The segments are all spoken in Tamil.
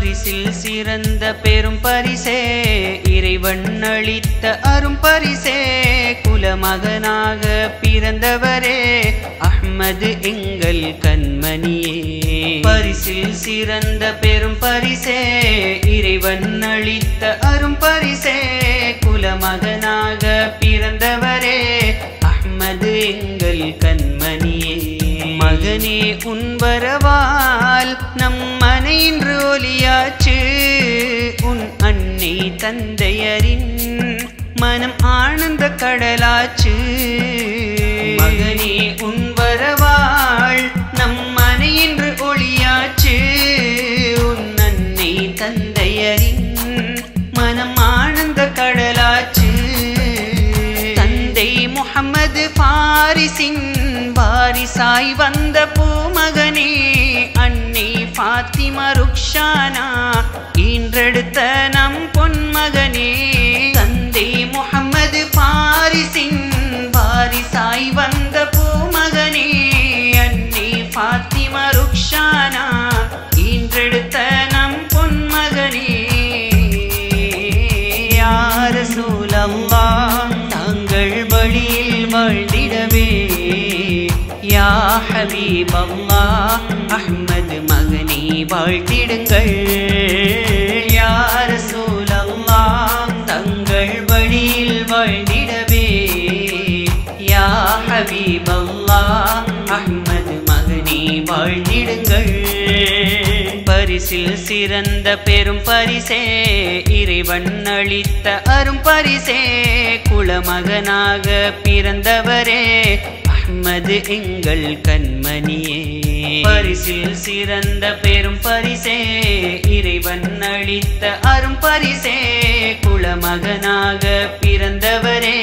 பரிசில் சிறந்த பெரும் பரிசே இறைவன் அளித்த அரும் பரிசே குலமகனாக பிறந்தவரே அஹ்மது எங்கள் கண்மணியே பரிசில் சிறந்த பெரும் பரிசே இறைவன் அளித்த அரும் பரிசே குலமகனாக பிறந்தவரே அஹ்மது எங்கள் கண்மணியே மகனே உன் வரவால் நம் மனை இன்று ஒளியாச்சு உன் அன்னை தந்தையரின் மனம் ஆனந்த கடலாச்சு மகனே உன் வரவால் நம் மனை இன்று ஒளியாச்சு உன் அன்னை தந்தையரின் மனம் ஆனந்த கடலாச்சு தந்தை முஹம்மது பாரிசின் வாரிசாய் வந்த பூமகனே அன்னை ஃபாத்திமா ருக்ஷானா ஈன்றெடுத்த நம் பொன்மகனே தந்தை முஹம்மது பாரிசின் வாரிசாய் வந்த பூமகனே அன்னை ஃபாத்திமா ருக்ஷானா ஈன்றெடுத்த நம் பொன்மகனே யா ரசூலல்லாஹ் தாங்கள் வழியில் வாழ்ந்திடவே யா ஹபீபல்லாஹ் அஹ்மது மகனே வாழ்த்திடுங்கள் யா ரசூலல்லாஹ் தங்கள் வழியில் வாழ்ந்திடவே யா ஹபீபல்லாஹ் அஹ்மது மகனே வாழ்த்திடுங்கள் பரிசில் சிறந்த பெரும் பரிசே இறைவன் அளித்த அரும் பரிசே குலமகனாக பிறந்தவரே அஹ்மது எங்கள் கண்மணியே பரிசில் சிறந்த பெரும் பரிசே இறைவன் அளித்த அரும் பரிசே குலமகனாக பிறந்தவரே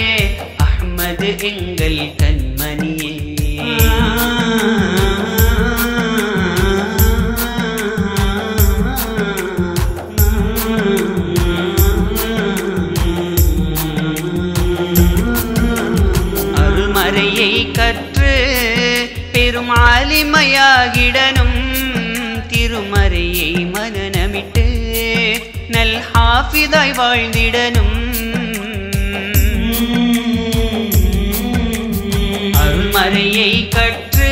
அஹ்மது எங்கள் கண்மணியே அருள்மறையை கற்று பெரும் ஆலிமையாகிடனும் திருமறையை மனனமிட்டு நல் ஹாஃபிதாய் வாழ்ந்திடனும் அருள்மறையை கற்று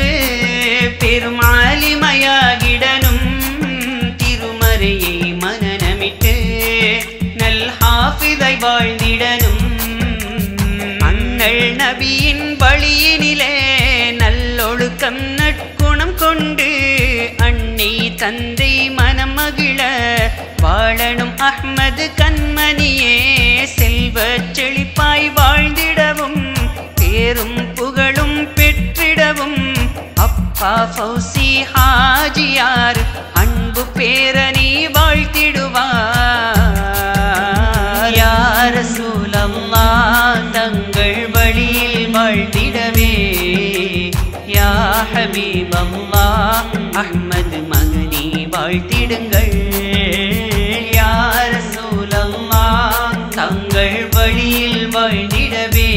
பெரும் ஆலிமையாகிடனும் திருமறையை மனனமிட்டு நல் ஹாஃபிதாய் வாழ்ந்திடனும் அண்ணல் நபியின் வழியினிலே நல்லொழுக்கம் நற்குணம் கொண்டு அன்னை தந்தை மனம் மகிழ வாழணும் அஹ்மது கண்மணியே செல்வச் செழிப்பாய் வாழ்ந்திடவும் பேரும் புகழும் பெற்றிடவும் அப்பா ஃபௌசி ஹாஜியார் அன்பு பேரணி வாழ்த்திடுவார் யா ரசூலல்லாஹ் தங்கள் வழியில் வாழ்த்திடவே யா ஹபீபல்லாஹ் அஹ்மது மகனே வாழ்த்திடுங்கள் யா ரசூலல்லாஹ் தங்கள் வழியில் வாழ்ந்திடவே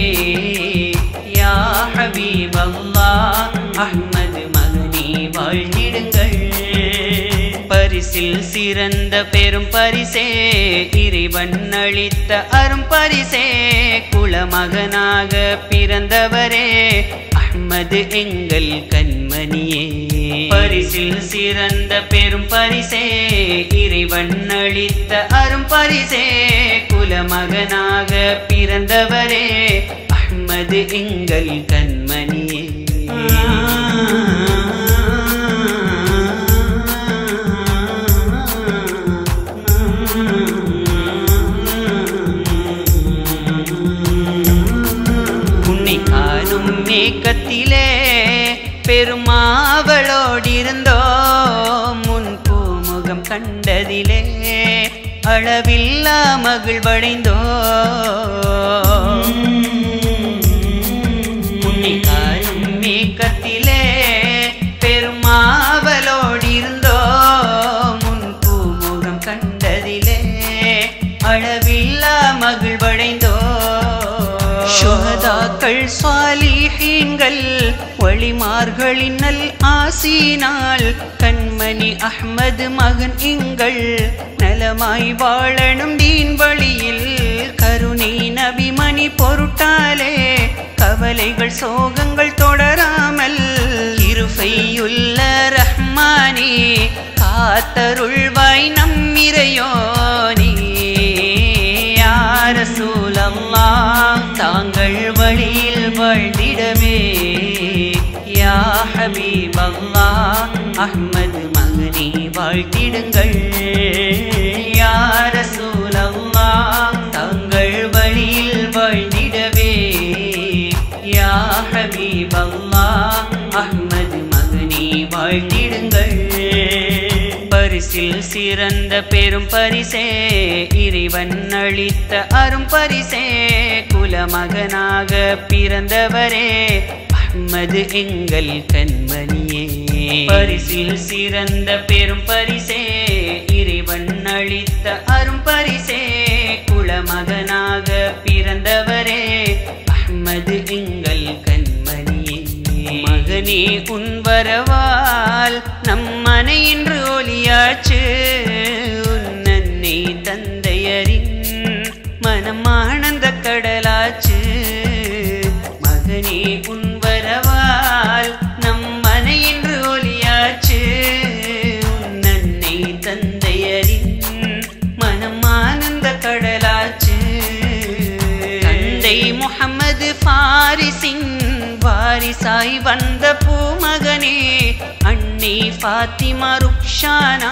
யா ஹபீபல்லாஹ் அஹ்மது மகனே வாழ்த்திடுங்கள் பரிசில் சிறந்த பெரும் பரிசே இறைவன் அளித்த அரும் பரிசே குலமகனாக பிறந்தவரே அஹ்மது எங்கள் கண்மணியே பரிசில் சிறந்த பெரும் பரிசே இறைவன் அளித்த அரும் பரிசே குலமகனாக பிறந்தவரே அஹ்மது எங்கள் கண்மணியே உன்னை காணும் மேகத்திலே பெருமாவளோடிருந்தோ முன் பூமுகம் கண்டதிலே அளவில்லா மகிழ்வடைந்தோ உன்னை காணும் மேகத்திலே பெருமாவளோடிருந்தோ முன் பூமுகம் கண்டதிலே அளவில்லா மகிழ்வடைந்தோ சுஹதாக்கள் சாலிஹீன்கள் வழிமார்க்க அவர்களின் நல் ஆசினால் கண்மணி அஹ்மது மகன் எங்கள் நலமாய் வாழணும் தீன் வழியில் கருணை நபிமணி பொருட்டாலே கவலைகள் சோகங்கள் தொடராமல் இருஃபையுள்ள ரஹ்மானே காத்தருள்வாய் நம்மிறையோனே யா ரசூலல்லாஹ் தாங்கள் வழியில் வாழ்ந்திடவே யா ஹபீபல்லாஹ் அஹ்மது மகனே வாழ்த்திடுங்கள் யா ரசூலல்லாஹ் தாங்கள் வழியில் வாழ்ந்திடவே யா ஹபீபல்லாஹ் அஹ்மது மகனே வாழ்த்திடுங்கள் பரிசில் சிறந்த பெரும் பரிசே இறைவன் அளித்த அரும் பரிசே குலமகனாக பிறந்தவரே அஹ்மது எங்கள் கண்மணியே பரிசில் சிறந்த பெரும் பரிசே இறைவன் அளித்த அரும் பரிசே குலமகனாக பிறந்தவரே அஹ்மது எங்கள் கண்மணியே மகனே உன் வரவால் நம் மனை இன்று ஒளியாச்சு உன்னன்னை தந்தையரின் மனம் ஆனந்த கடலாச்சு மகனே உன் வரவால் நம் மனை இன்று ஒளியாச்சு உன்னன்னை தந்தையரின் மனம் ஆனந்த கடலாச்சு தந்தை முஹம்மது ஃபாரிஸின் வாரிசாய் வந்த பூமகனே அன்னை ஃபாத்திமா ருக்ஷானா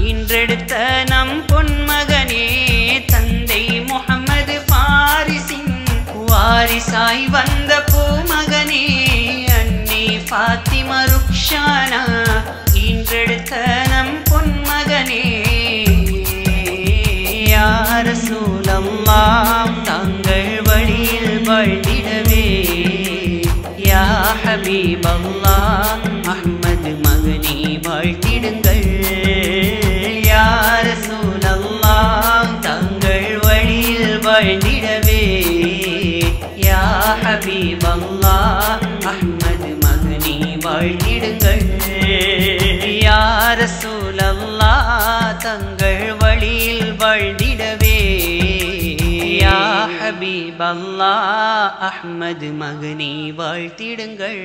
இன்றெடுத்த நம் பொன்மகனே தந்தை முஹம்மது ஃபாரிஸின் வாரிசாய் வந்த பூமகனே அன்னை ஃபாத்திமா ருக்ஷானா இன்றெடுத்த நம் பொன்மகனே யா ரசூலல்லாஹ் தாங்கள் வழியில் வாழ்ந்திடவே யா ஹபீபல்லாஹ் அஹ்மது மகனே வாழ்த்திடுங்கள் யா ரசூலல்லாஹ் தாங்கள் வழியில் வாழ்ந்திடவே யா ஹபீபல்லாஹ் அஹ்மது மகனே வாழ்த்திடுங்கள் யா ரசூலல்லாஹ் தங்கள் வழியில் வாழ்ந்திடவே யா ஹபீபல்லாஹ் அஹ்மது மகனே வாழ்த்திடுங்கள்